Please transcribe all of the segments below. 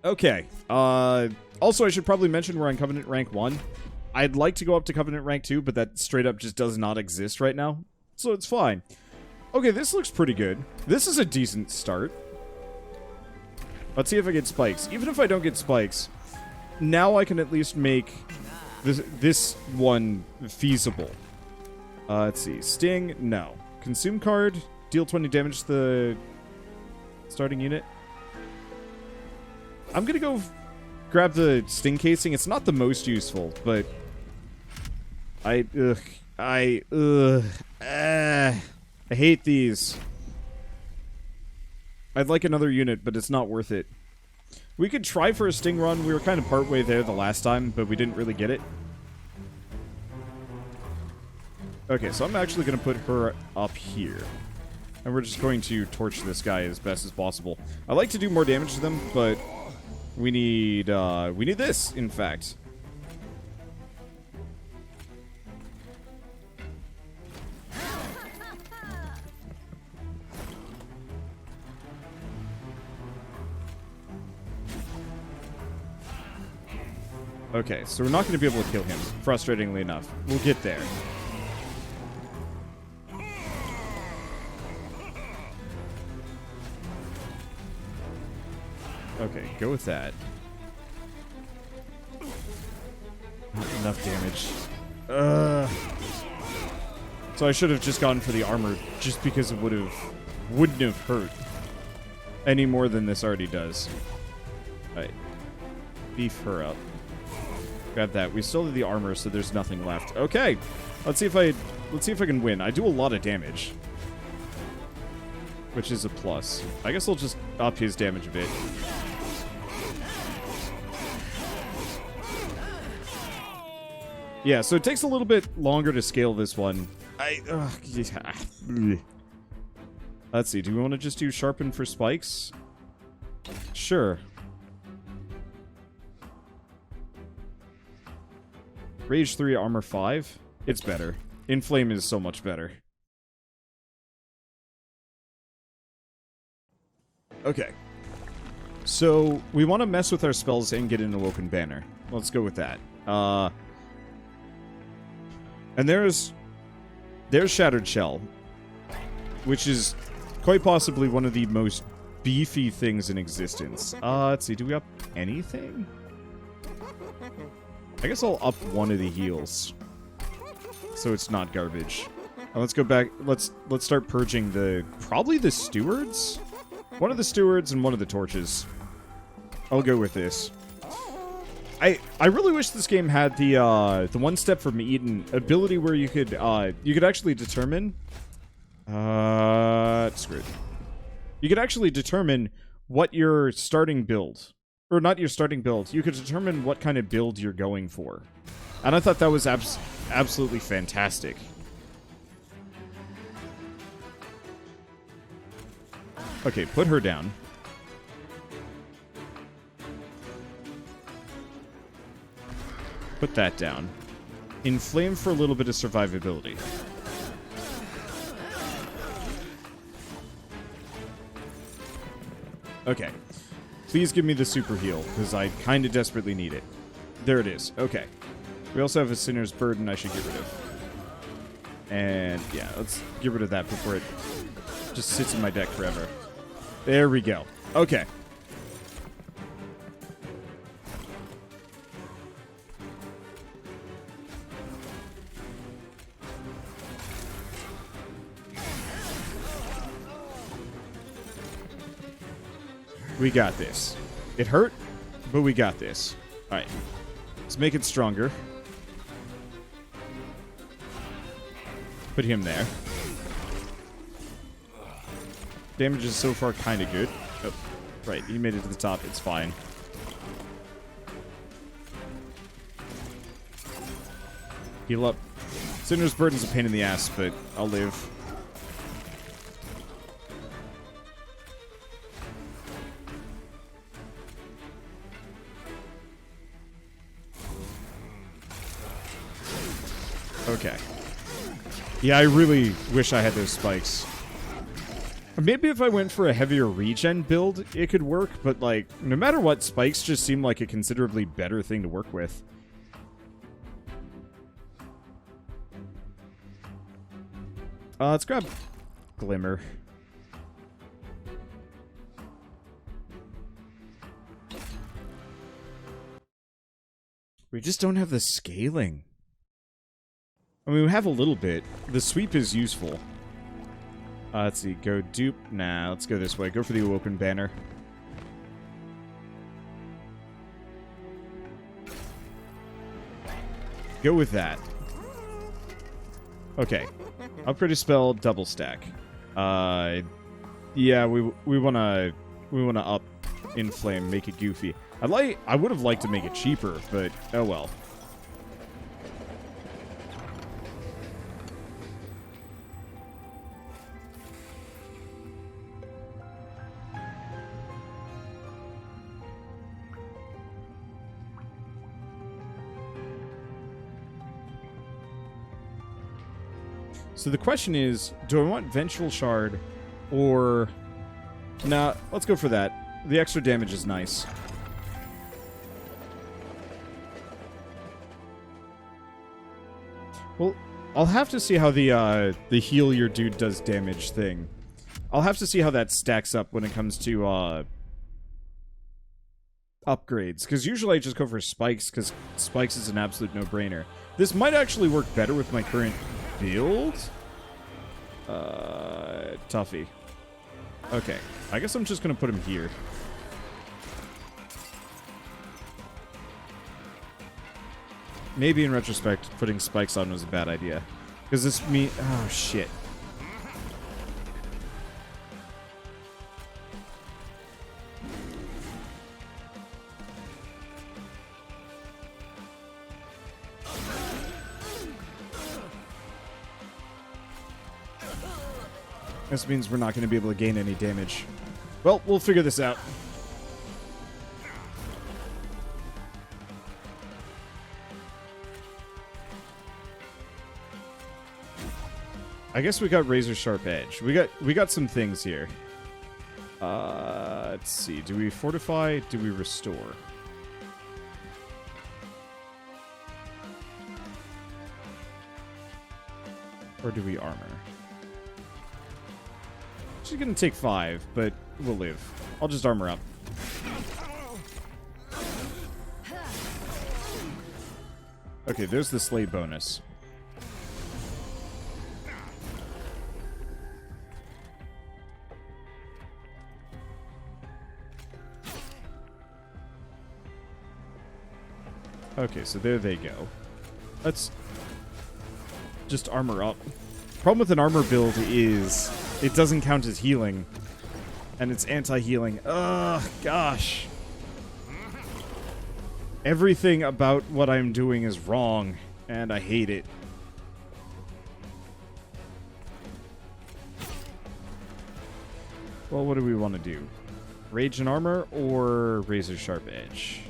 Okay. Also, I should probably mention we're on Covenant Rank 1. I'd like to go up to Covenant Rank 2, but that straight up just does not exist right now. So it's fine. Okay, this looks pretty good. This is a decent start. Let's see if I get spikes. Even if I don't get spikes, now I can at least make this one feasible. Let's see. Sting, no. Consume card, deal 20 damage to the starting unit. I'm gonna go grab the Sting casing. It's not the most useful, but I hate these. I'd like another unit, but it's not worth it. We could try for a Sting run. We were kind of partway there the last time, but we didn't really get it. Okay, so I'm actually going to put her up here. And we're just going to torch this guy as best as possible. I like to do more damage to them, but we need this, in fact. Okay, so we're not going to be able to kill him, frustratingly enough. We'll get there. Okay, go with that. Not enough damage. So I should have just gone for the armor, just because it wouldn't have hurt any more than this already does. Alright. Beef her up. Grab that. We still have the armor, so there's nothing left. Okay. Let's see if I can win. I do a lot of damage, which is a plus. I guess I'll just up his damage a bit. Yeah, so it takes a little bit longer to scale this one. Let's see. Do we want to just do sharpen for spikes? Sure. Rage 3, armor 5. It's better. Inflame is so much better. Okay. So, we want to mess with our spells and get an Awoken Banner. Let's go with that. And there's Shattered Shell, which is quite possibly one of the most beefy things in existence. Let's see, do we up anything? I guess I'll up one of the heals, so it's not garbage. Let's go back. Let's start purging probably the stewards, one of the stewards and one of the torches. I'll go with this. I really wish this game had the one step from Eden ability where you could actually determine. Screwed. You could actually determine what your starting build. Or not your starting build. You could determine what kind of build you're going for. And I thought that was absolutely fantastic. Okay, put her down. Put that down. Inflame for a little bit of survivability. Okay. Please give me the super heal, because I kind of desperately need it. There it is. Okay. We also have a Sinner's Burden I should get rid of. And, yeah, let's get rid of that before it just sits in my deck forever. There we go. Okay. We got this. It hurt, but we got this. Alright. Let's make it stronger. Put him there. Damage is so far kind of good. Oh, right. He made it to the top. It's fine. Heal up. Sinner's Burden's a pain in the ass, but I'll live. Okay. Yeah, I really wish I had those spikes. Maybe if I went for a heavier regen build, it could work, but, like, no matter what, spikes just seem like a considerably better thing to work with. Let's grab Glimmer. We just don't have the scaling. I mean, we have a little bit. The sweep is useful. Let's see. Go dupe. Nah, let's go this way. Go for the Awoken banner. Go with that. Okay. Upgrade a spell, double stack. Yeah, we wanna up Inflame, make it goofy. I would have liked to make it cheaper, but oh well. So the question is, do I want Vengeful Shard or... Nah, let's go for that. The extra damage is nice. Well, I'll have to see how the heal your dude does damage thing. I'll have to see how that stacks up when it comes to upgrades. Because usually I just go for spikes, because spikes is an absolute no-brainer. This might actually work better with my current build? Toughy. Okay, I guess I'm just gonna put him here. Maybe in retrospect, putting spikes on was a bad idea. Because this oh shit. This means we're not going to be able to gain any damage. Well, we'll figure this out. I guess we got Razor Sharp Edge. We got some things here. Let's see. Do we fortify? Do we restore? Or do we armor? She's gonna take 5, but we'll live. I'll just armor up. Okay, there's the slay bonus. Okay, so there they go. Let's just armor up. Problem with an armor build is it doesn't count as healing. And it's anti-healing. Ugh, gosh. Everything about what I'm doing is wrong, and I hate it. Well, what do we want to do? Rage and armor or Razor Sharp Edge?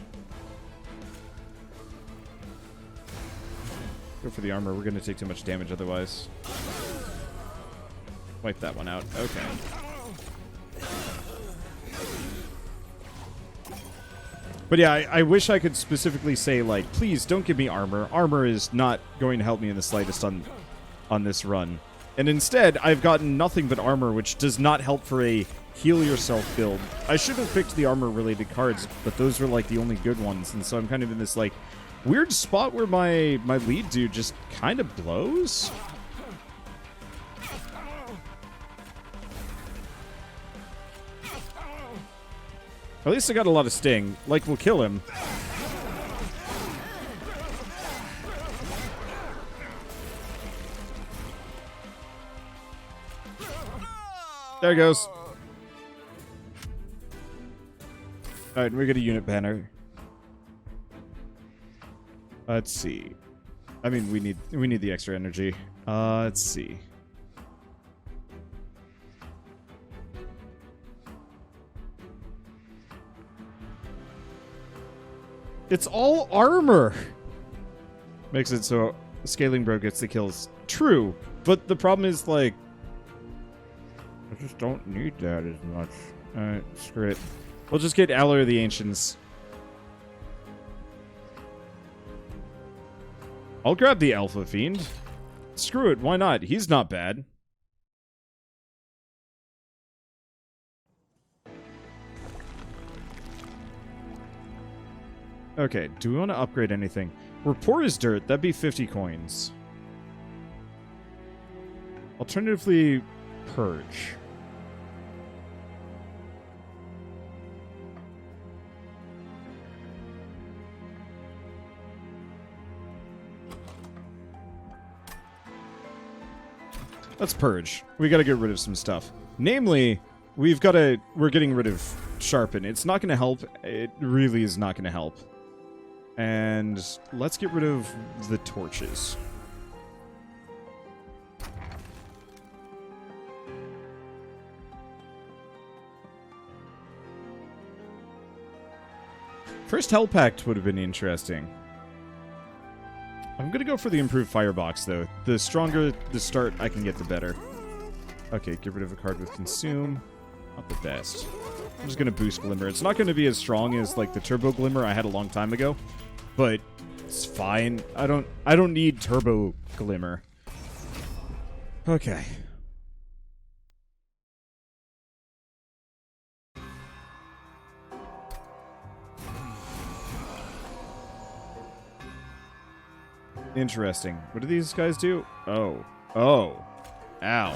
Go for the armor. We're going to take too much damage otherwise. Wipe that one out. Okay. But yeah, I wish I could specifically say, like, please don't give me armor. Armor is not going to help me in the slightest on this run. And instead, I've gotten nothing but armor, which does not help for a heal yourself build. I should have picked the armor-related cards, but those were, like, the only good ones. And so I'm kind of in this, like, weird spot where my lead dude just kind of blows. At least I got a lot of sting. Like, we'll kill him. There it goes. Alright, we get a unit banner. Let's see. I mean, we need the extra energy. Let's see. It's all armor! Makes it so Scaling Bro gets the kills. True, but the problem is, like... just don't need that as much. Alright, screw it. We'll just get Alloy of the Ancients. I'll grab the Alpha Fiend. Screw it, why not? He's not bad. Okay, do we want to upgrade anything? We're poor as dirt. That'd be 50 coins. Alternatively, Purge. Let's Purge. We gotta get rid of some stuff. Namely, we're getting rid of Sharpen. It's not gonna help. It really is not gonna help. And let's get rid of the torches. First Hell Pact would have been interesting. I'm gonna go for the improved Firebox, though. The stronger the start I can get, the better. Okay, get rid of a card with Consume. Not the best. I'm just gonna boost Glimmer. It's not gonna be as strong as, like, the Turbo Glimmer I had a long time ago. But it's fine. I don't need Turbo Glimmer. Okay. Interesting. What do these guys do? Oh. Oh. Ow.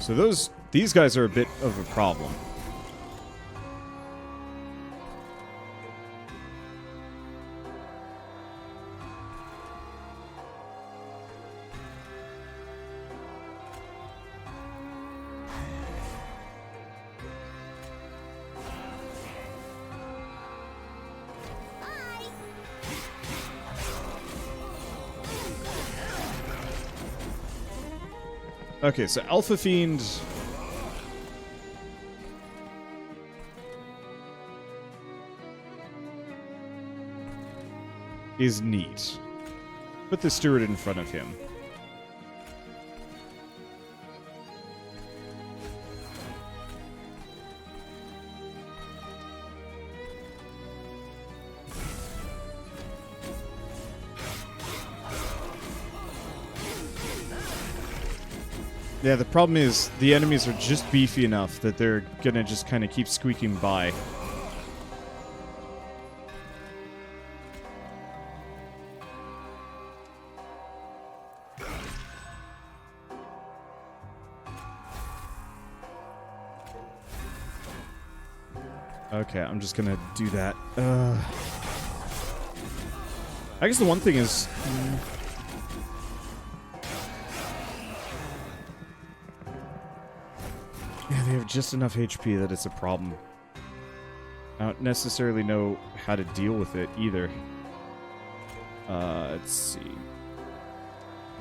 So these guys are a bit of a problem. Okay, so Alpha Fiend is neat. Put the Steward in front of him. Yeah, the problem is the enemies are just beefy enough that they're gonna just kind of keep squeaking by. Okay, I'm just gonna do that. I guess the one thing is... yeah, they have just enough HP that it's a problem. I don't necessarily know how to deal with it either. Let's see.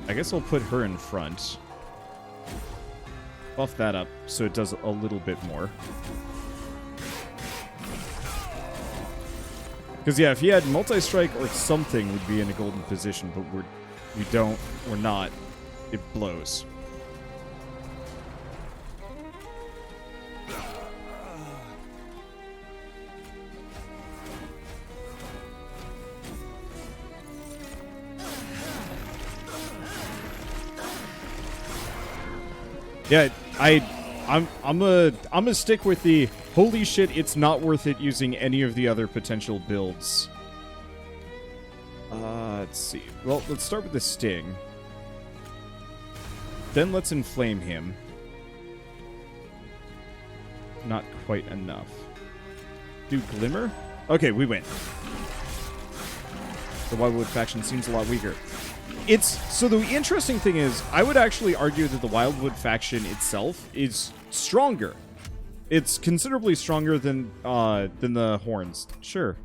I guess I'll put her in front. Buff that up so it does a little bit more. Because, yeah, if he had multi-strike or something, we'd be in a golden position, but we're not. It blows. Yeah, I'm gonna stick with the holy shit, it's not worth it using any of the other potential builds. Let's see. Well, let's start with the Sting. Then let's inflame him. Not quite enough. Do Glimmer? Okay, we win. The Wildwood faction seems a lot weaker. So the interesting thing is, I would actually argue that the Wildwood faction itself is stronger. It's considerably stronger than the Horns. Sure.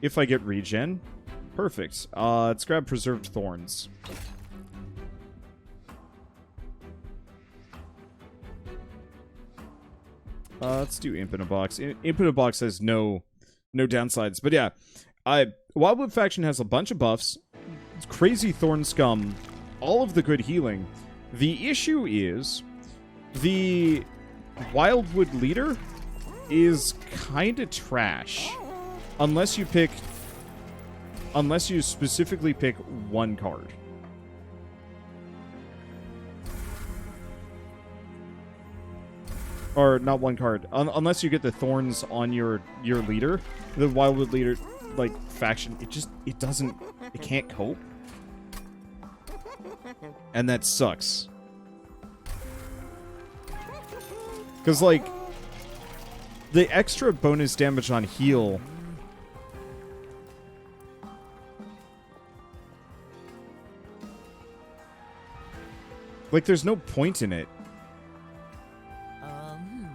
If I get regen. Perfect. Let's grab Preserved Thorns. Let's do Imp in a Box. Imp in a Box has no downsides. But yeah, Wildwood faction has a bunch of buffs, crazy thorn scum, all of the good healing. The issue is the Wildwood leader is kind of trash unless you specifically pick one card. Or not one card, unless you get the thorns on your leader. The Wildwood leader, like, faction, it can't cope. And that sucks. Because, like, the extra bonus damage on heal... Like, there's no point in it.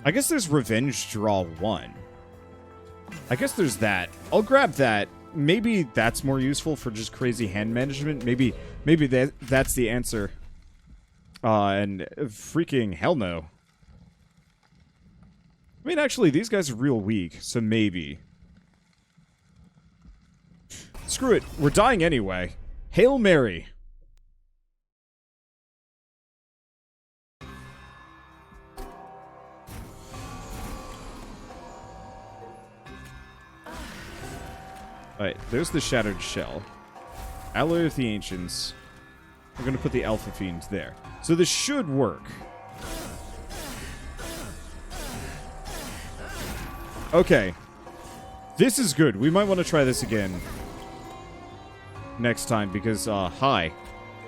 I guess there's Revenge Draw 1. I guess there's that. I'll grab that. Maybe that's more useful for just crazy hand management. Maybe that's the answer. And freaking hell no. I mean, actually, these guys are real weak, so maybe. Screw it. We're dying anyway. Hail Mary. Alright, there's the Shattered Shell. Alloy of the Ancients. We're going to put the Alpha Fiend there. So this should work. Okay. This is good. We might want to try this again next time because, hi.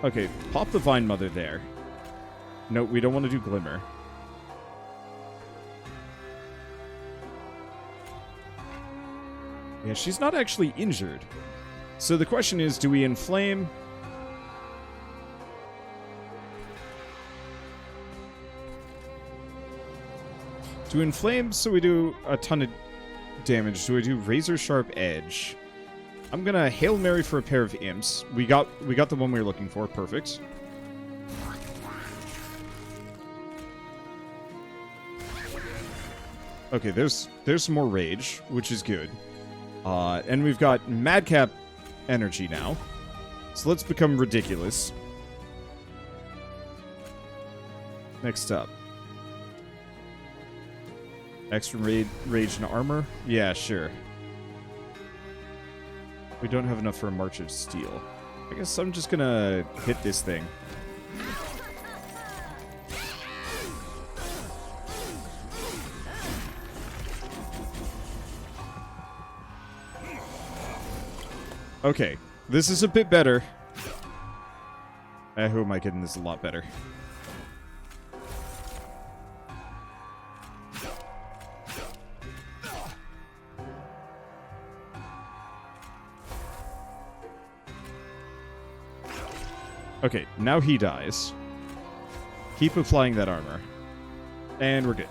Okay, pop the Vine Mother there. No, we don't want to do Glimmer. Yeah, she's not actually injured. So the question is, do we inflame? Do we inflame so we do a ton of damage? Do we do Razor Sharp Edge? I'm gonna Hail Mary for a pair of imps. We got the one we were looking for. Perfect. Okay, there's some more rage, which is good. And we've got Madcap energy now. So let's become ridiculous. Next up. Extra rage and armor? Yeah, sure. We don't have enough for a March of Steel. I guess I'm just gonna hit this thing. Okay, this is a bit better. Who am I kidding? This is a lot better. Okay, now he dies. Keep applying that armor. And we're good.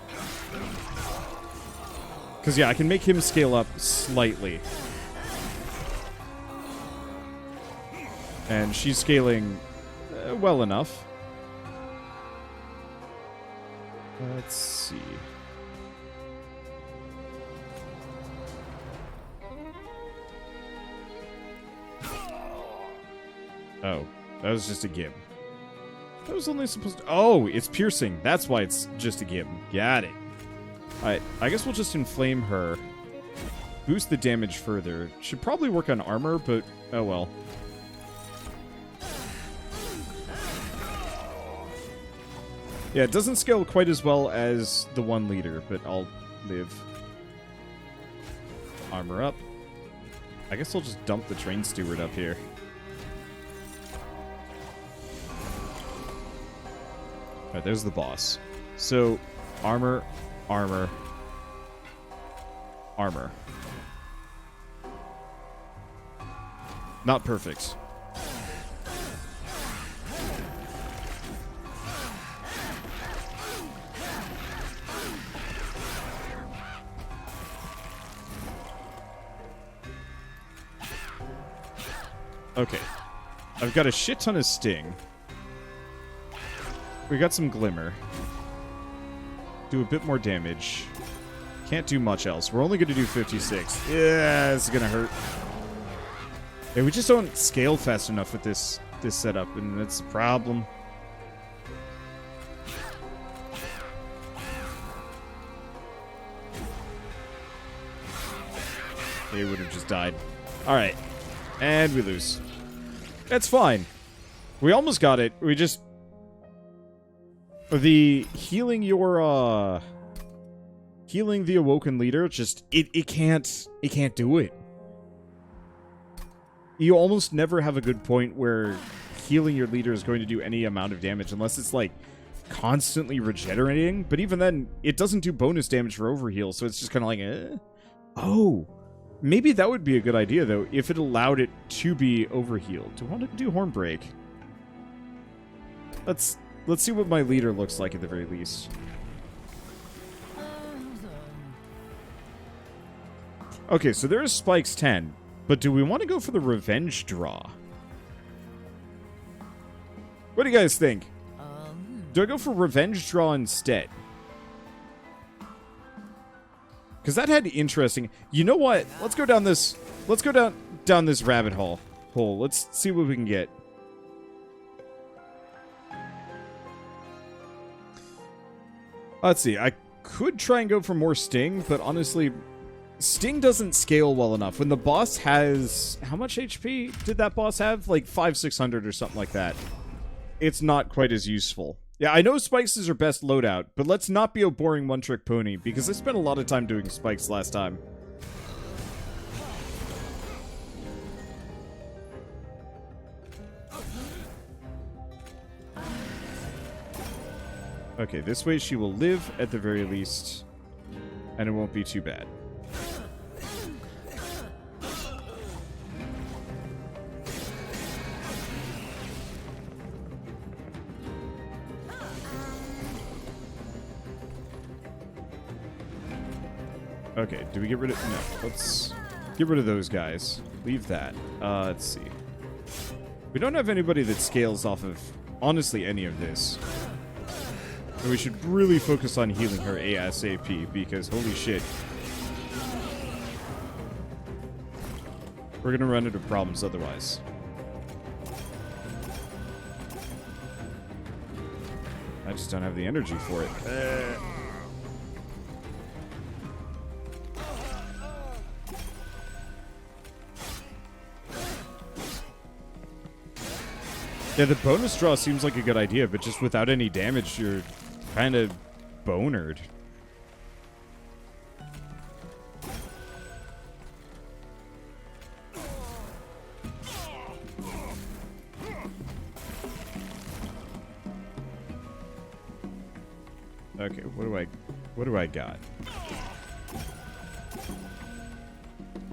Because, yeah, I can make him scale up slightly. And she's scaling well enough. Let's see. Oh, that was just a gib. That was only supposed to... Oh, it's piercing. That's why it's just a gib. Got it. Alright, I guess we'll just inflame her. Boost the damage further. Should probably work on armor, but oh well. Yeah, it doesn't scale quite as well as the one leader, but I'll live. Armor up. I guess I'll just dump the train steward up here. Alright, there's the boss. So, armor, armor, armor. Not perfect. Okay. I've got a shit ton of sting. We got some glimmer. Do a bit more damage. Can't do much else. We're only going to do 56. Yeah, this is going to hurt. Yeah, we just don't scale fast enough with this setup, and that's the problem. They would have just died. Alright. And we lose. That's fine. We almost got it. We just... The healing your, healing the awoken leader, just... It can't do it. You almost never have a good point where healing your leader is going to do any amount of damage unless it's, like, constantly regenerating. But even then, it doesn't do bonus damage for overheal, so it's just kind of like, eh? Oh. Maybe that would be a good idea, though, if it allowed it to be overhealed. Do I want to do Hornbreak? Let's see what my leader looks like at the very least. Okay, so there is Spike's 10. But do we want to go for the revenge draw? What do you guys think? Do I go for revenge draw instead? Because that had interesting... You know what? Let's go down this... Let's go down this rabbit hole. Let's see what we can get. Let's see. I could try and go for more Sting, but honestly... Sting doesn't scale well enough. When the boss has... How much HP did that boss have? Like 500-600 or something like that. It's not quite as useful. Yeah, I know Spikes is our best loadout, but let's not be a boring one-trick pony, because I spent a lot of time doing Spikes last time. Okay, this way she will live at the very least, and it won't be too bad. Okay, do we get rid of... No, let's get rid of those guys. Leave that. Let's see. We don't have anybody that scales off of, honestly, any of this. And we should really focus on healing her ASAP, because holy shit. We're gonna run into problems otherwise. I just don't have the energy for it. Yeah, the bonus draw seems like a good idea, but just without any damage, you're kind of bonered. Okay, what do I got?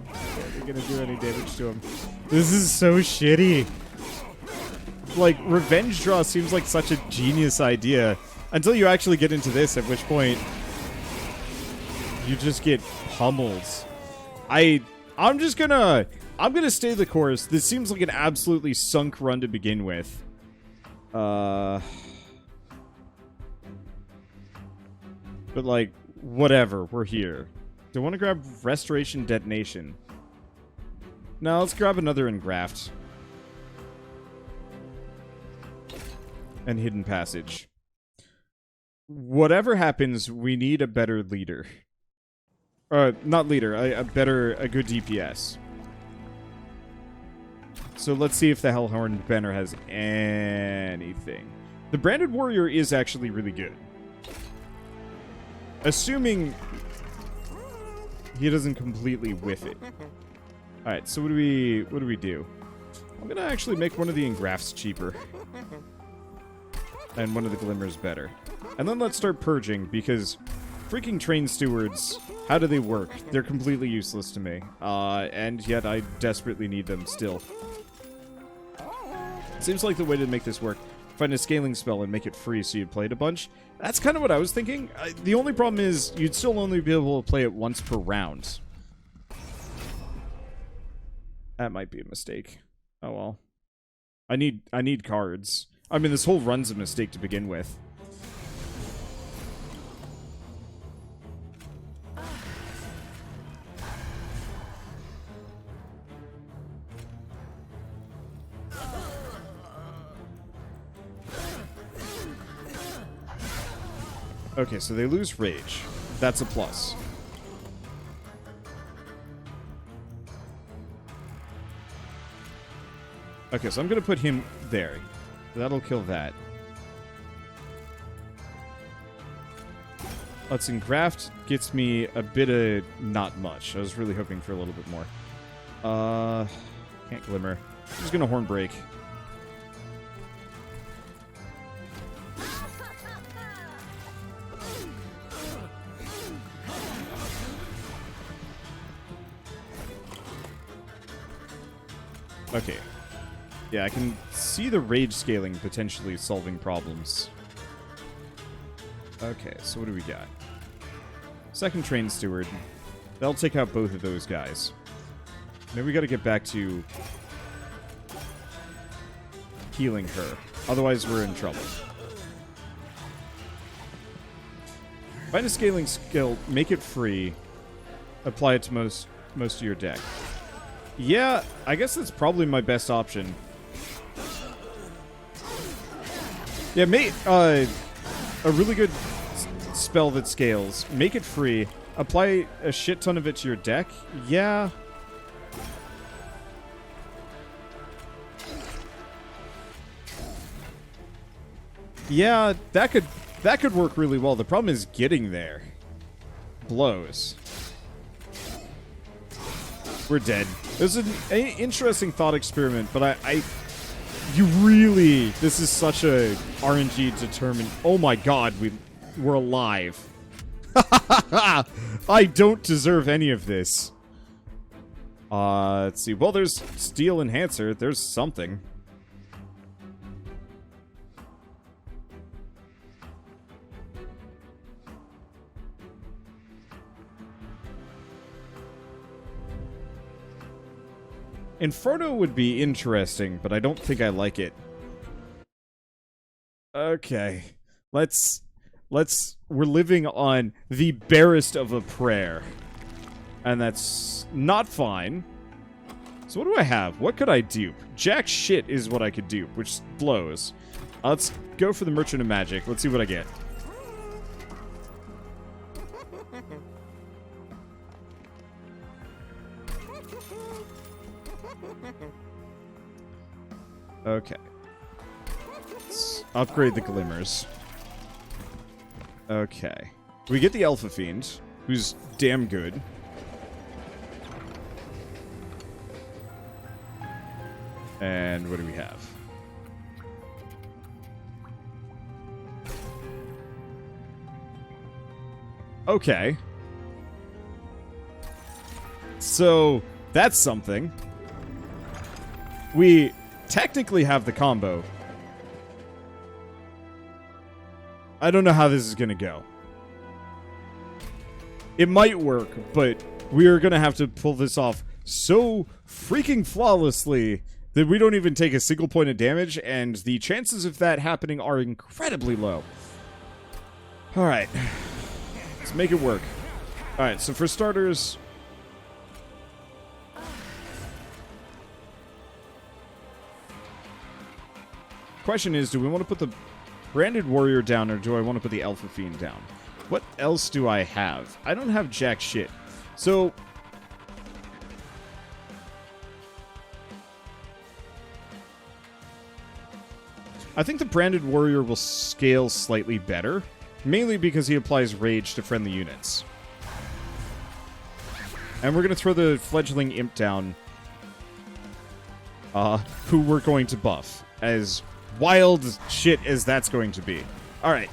Are we gonna do any damage to him? This is so shitty. Like, revenge draw seems like such a genius idea until you actually get into this, at which point you just get pummeled. I'm gonna stay the course. This seems like an absolutely sunk run to begin with. But like, whatever, we're here. Do I want to grab Restoration Detonation? No, let's grab another Engraft. And Hidden Passage. Whatever happens, we need a better leader. Not leader, a good DPS. So let's see if the Hellhorn Banner has anything. The Branded Warrior is actually really good. Assuming he doesn't completely whiff it. Alright, so what do we do? I'm gonna actually make one of the Engrafts cheaper. And one of the Glimmers better. And then let's start purging, because freaking Train Stewards, how do they work? They're completely useless to me. And yet I desperately need them still. Seems like the way to make this work. Find a scaling spell and make it free so you'd play it a bunch. That's kind of what I was thinking. The only problem is you'd still only be able to play it once per round. That might be a mistake. Oh well. I need cards. I mean, this whole run's a mistake to begin with. Okay, so they lose rage. That's a plus. Okay, so I'm going to put him there. That'll kill that. Let's engraft gets me a bit of not much. I was really hoping for a little bit more. Can't glimmer. I'm just going to horn break. Okay. Yeah, I can see the rage scaling potentially solving problems. Okay, so what do we got? Second train steward. That'll take out both of those guys. Then we gotta get back to healing her. Otherwise, we're in trouble. Find a scaling skill, make it free, apply it to most of your deck. Yeah, I guess that's probably my best option. Yeah, a really good spell that scales. Make it free. Apply a shit ton of it to your deck. Yeah. Yeah, that could work really well. The problem is getting there. Blows. We're dead. This is an interesting thought experiment, but you really, this is such a RNG determined. Oh my god, we're alive. I don't deserve any of this. Let's see. Well, there's Steel Enhancer. There's something. Inferno would be interesting, but I don't think I like it. Okay. We're living on the barest of a prayer. And that's not fine. So what do I have? What could I dupe? Jack shit is what I could dupe, which blows. Let's go for the Merchant of Magic. Let's see what I get. Okay. Let's upgrade the Glimmers. Okay. We get the Alpha Fiend, who's damn good. And what do we have? Okay. So, that's something. We technically have the combo. I don't know how this is gonna go. It might work, but we are gonna have to pull this off so freaking flawlessly that we don't even take a single point of damage, and the chances of that happening are incredibly low. Alright. Let's make it work. Alright, so for starters... question is, do we want to put the Branded Warrior down, or do I want to put the Alpha Fiend down? What else do I have? I don't have jack shit. So... I think the Branded Warrior will scale slightly better, mainly because he applies rage to friendly units. And we're going to throw the Fledgling Imp down, who we're going to buff, as wild shit as that's going to be. Alright.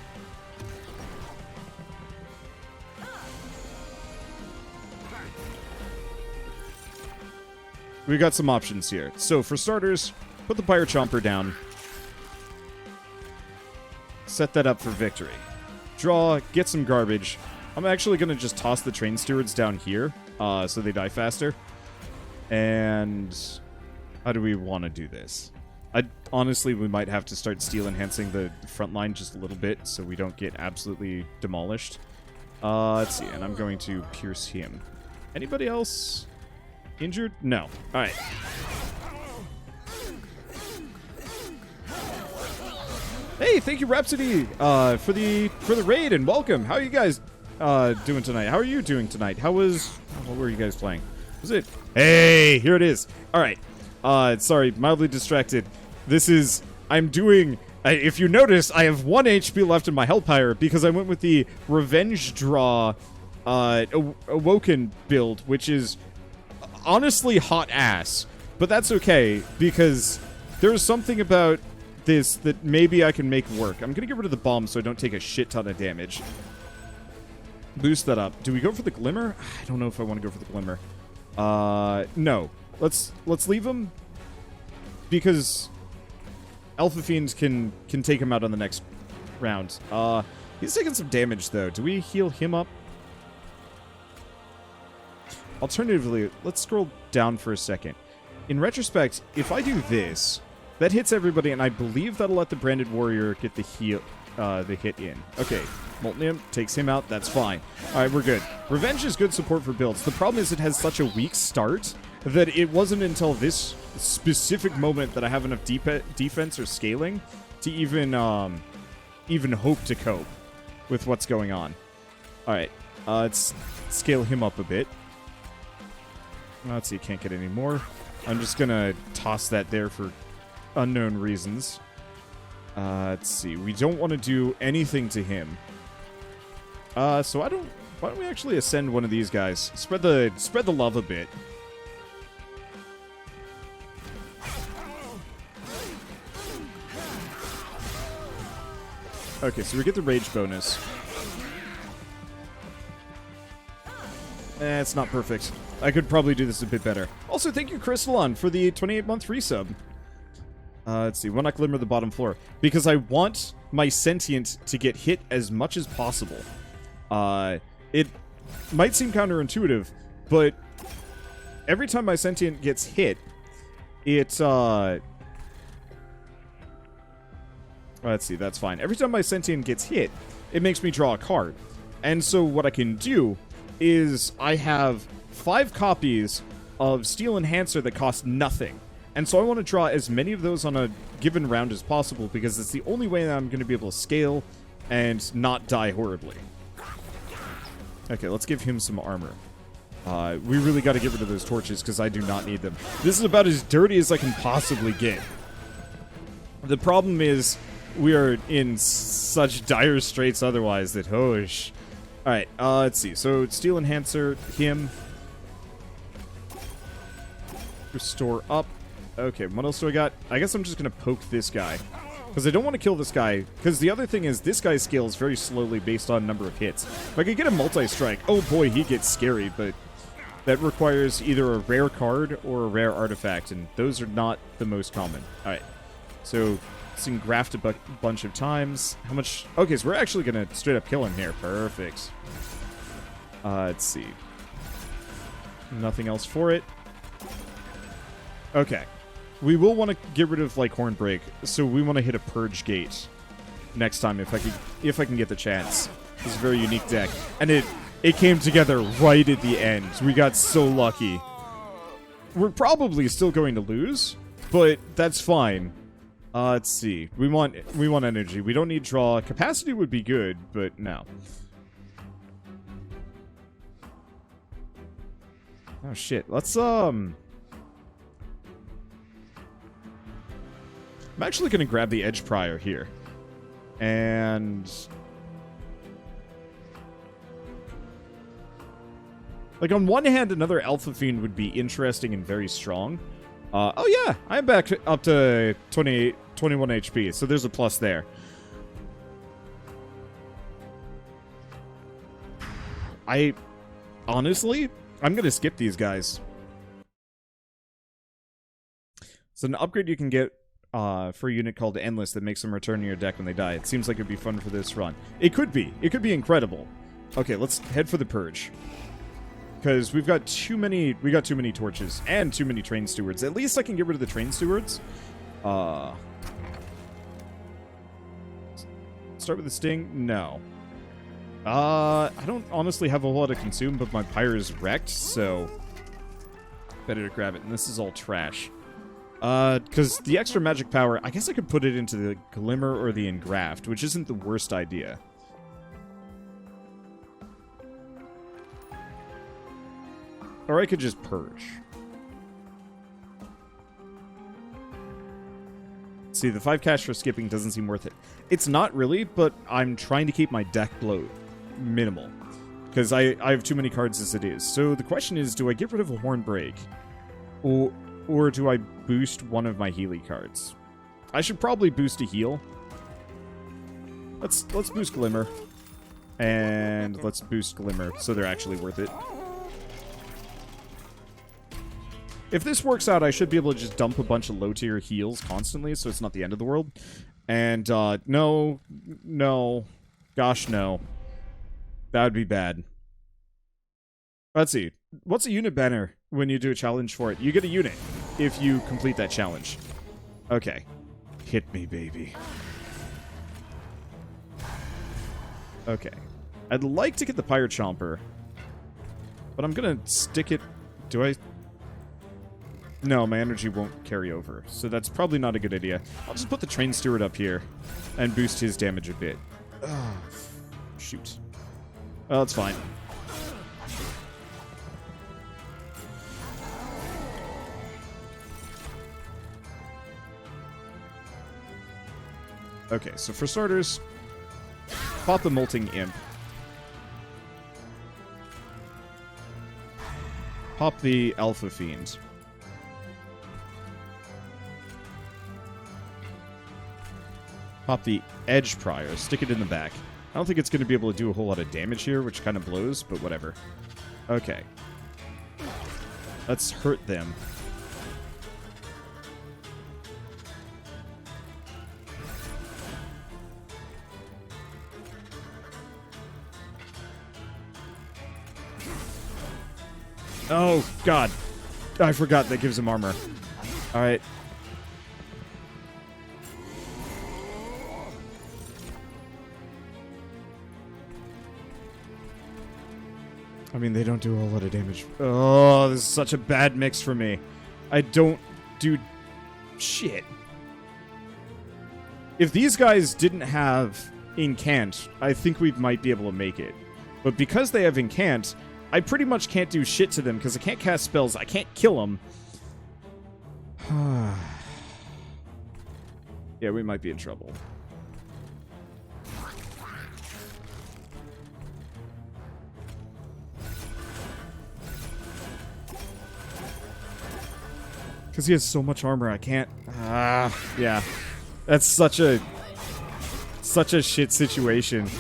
We got some options here. So, for starters, put the Pyre Chomper down. Set that up for victory. Draw, get some garbage. I'm actually going to just toss the Train Stewards down here, so they die faster. And how do we want to do this? Honestly, we might have to start steel enhancing the front line just a little bit so we don't get absolutely demolished. Let's see, and I'm going to pierce him. Anybody else injured? No. Hey, thank you, Rhapsody, for the raid, and welcome. How are you guys doing tonight? How are you doing tonight? What were you guys playing? Was it? Hey, here it is. All right. Sorry, mildly distracted. I'm doing, if you notice, I have 1 HP left in my Hellpire because I went with the Revenge Draw Awoken build, which is honestly hot ass. But that's okay, because there's something about this that maybe I can make work. I'm gonna get rid of the bomb so I don't take a shit ton of damage. Boost that up. Do we go for the Glimmer? I don't know if I want to go for the Glimmer. No. Let's leave him, because Alpha Fiends can take him out on the next round. He's taking some damage, though. Do we heal him up? Alternatively, let's scroll down for a second. In retrospect, if I do this, that hits everybody, and I believe that'll let the Branded Warrior get the hit in. Okay, Molten takes him out. That's fine. All right, we're good. Revenge is good support for builds. The problem is it has such a weak start that it wasn't until this specific moment that I have enough defense or scaling to even hope to cope with what's going on. All right, let's scale him up a bit. Let's see, can't get any more. I'm just gonna toss that there for unknown reasons. Let's see. We don't want to do anything to him. So why don't we actually ascend one of these guys? Spread the love a bit. Okay, so we get the rage bonus. It's not perfect. I could probably do this a bit better. Also, thank you, Crystalon, for the 28-month resub. Let's see. Why not Glimmer the bottom floor? Because I want my Sentient to get hit as much as possible. It might seem counterintuitive, but every time my Sentient gets hit, let's see, that's fine. Every time my Sentient gets hit, it makes me draw a card. And so what I can do is I have 5 copies of Steel Enhancer that cost nothing. And so I want to draw as many of those on a given round as possible, because it's the only way that I'm going to be able to scale and not die horribly. Okay, let's give him some armor. We really got to get rid of those torches, because I do not need them. This is about as dirty as I can possibly get. The problem is, we are in such dire straits otherwise that, hosh. Alright, let's see. So, Steel Enhancer, him. Restore up. Okay, what else do I got? I guess I'm just going to poke this guy, because I don't want to kill this guy, because the other thing is this guy scales very slowly based on number of hits. If I could get a multi-strike, oh boy, he gets scary, but that requires either a rare card or a rare artifact, and those are not the most common. Alright, so let's engraft a bunch of times. How much? Okay, so we're actually going to straight up kill him here. Perfect. Let's see. Nothing else for it. Okay. We will want to get rid of, like, Hornbreak, so we want to hit a Purge Gate next time if I can get the chance. It's a very unique deck. And it came together right at the end. We got so lucky. We're probably still going to lose, but that's fine. Let's see. We want energy. We don't need draw. Capacity would be good, but no. Oh shit. Let's I'm actually going to grab the Edge Prior here. And like, on one hand, another Alpha Fiend would be interesting and very strong. Oh yeah, I'm back up to 21 HP, so there's a plus there. Honestly, I'm going to skip these guys. So an upgrade you can get for a unit called Endless that makes them return to your deck when they die. It seems like it'd be fun for this run. It could be. It could be incredible. Okay, let's head for the Purge. Because we've got too many torches and too many Train Stewards. At least I can get rid of the Train Stewards. Start with the Sting? No. I don't honestly have a whole lot of consume, but my pyre is wrecked, so better to grab it. And this is all trash. Because the extra magic power, I guess I could put it into the Glimmer or the Engraft, which isn't the worst idea. Or I could just Purge. See, the 5 cash for skipping doesn't seem worth it. It's not really, but I'm trying to keep my deck bloat minimal. Because I have too many cards as it is. So the question is, do I get rid of a Horn Break? Or do I boost one of my Healy cards? I should probably boost a heal. Let's boost Glimmer. And let's boost Glimmer so they're actually worth it. If this works out, I should be able to just dump a bunch of low-tier heals constantly, so it's not the end of the world. And, no. Gosh, no. That would be bad. Let's see. What's a unit banner when you do a challenge for it? You get a unit if you complete that challenge. Okay. Hit me, baby. Okay. I'd like to get the Pyre Chomper, but I'm gonna stick it... Do I... No, my energy won't carry over, so that's probably not a good idea. I'll just put the Train Steward up here and boost his damage a bit. Oh, shoot. Well, that's fine. Okay, so for starters, pop the Molting Imp. Pop the Alpha Fiend. Pop the Edge Prior, stick it in the back. I don't think it's going to be able to do a whole lot of damage here, which kind of blows, but whatever. Okay. Let's hurt them. Oh, God. I forgot that gives him armor. Alright. I mean, they don't do a whole lot of damage. Oh, this is such a bad mix for me. I don't do shit. If these guys didn't have Incant, I think we might be able to make it. But because they have Incant, I pretty much can't do shit to them because I can't cast spells. I can't kill them. Yeah, we might be in trouble. Because he has so much armor, I can't... yeah. That's such a shit situation.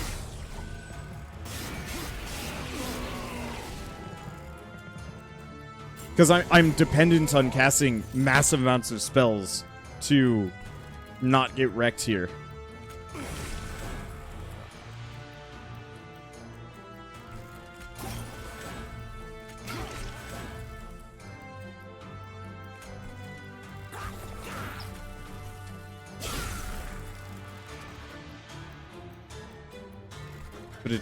Because I'm dependent on casting massive amounts of spells to not get wrecked here. But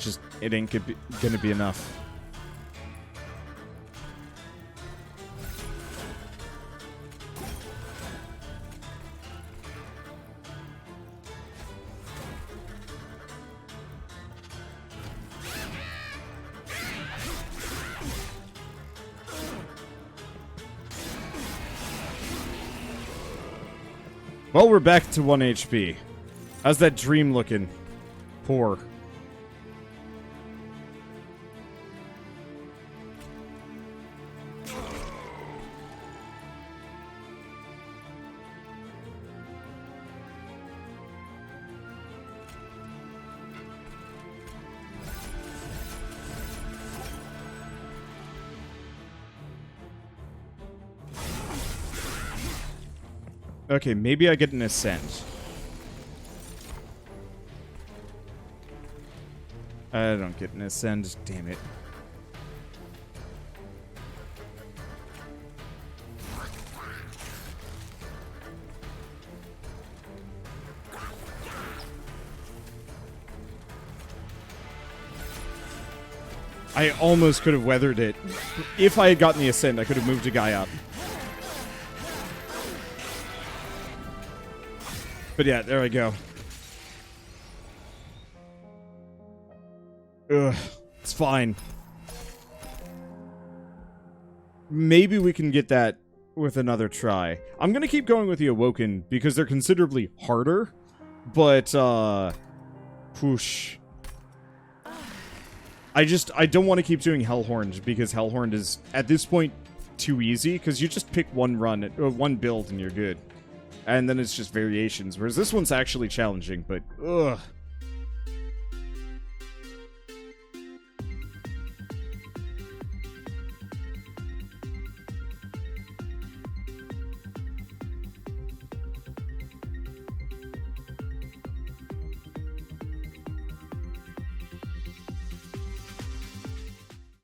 it ain't gonna be enough. Well, we're back to 1 HP. How's that dream looking? Poor. Okay, maybe I get an Ascent. I don't get an Ascend, damn it. I almost could have weathered it. If I had gotten the Ascend, I could have moved a guy up. But yeah, there I go. Ugh, it's fine. Maybe we can get that with another try. I'm gonna keep going with the Awoken because they're considerably harder, but whoosh. I don't want to keep doing Hellhorned because Hellhorned is at this point too easy because you just pick one one build and you're good, and then it's just variations. Whereas this one's actually challenging, but ugh.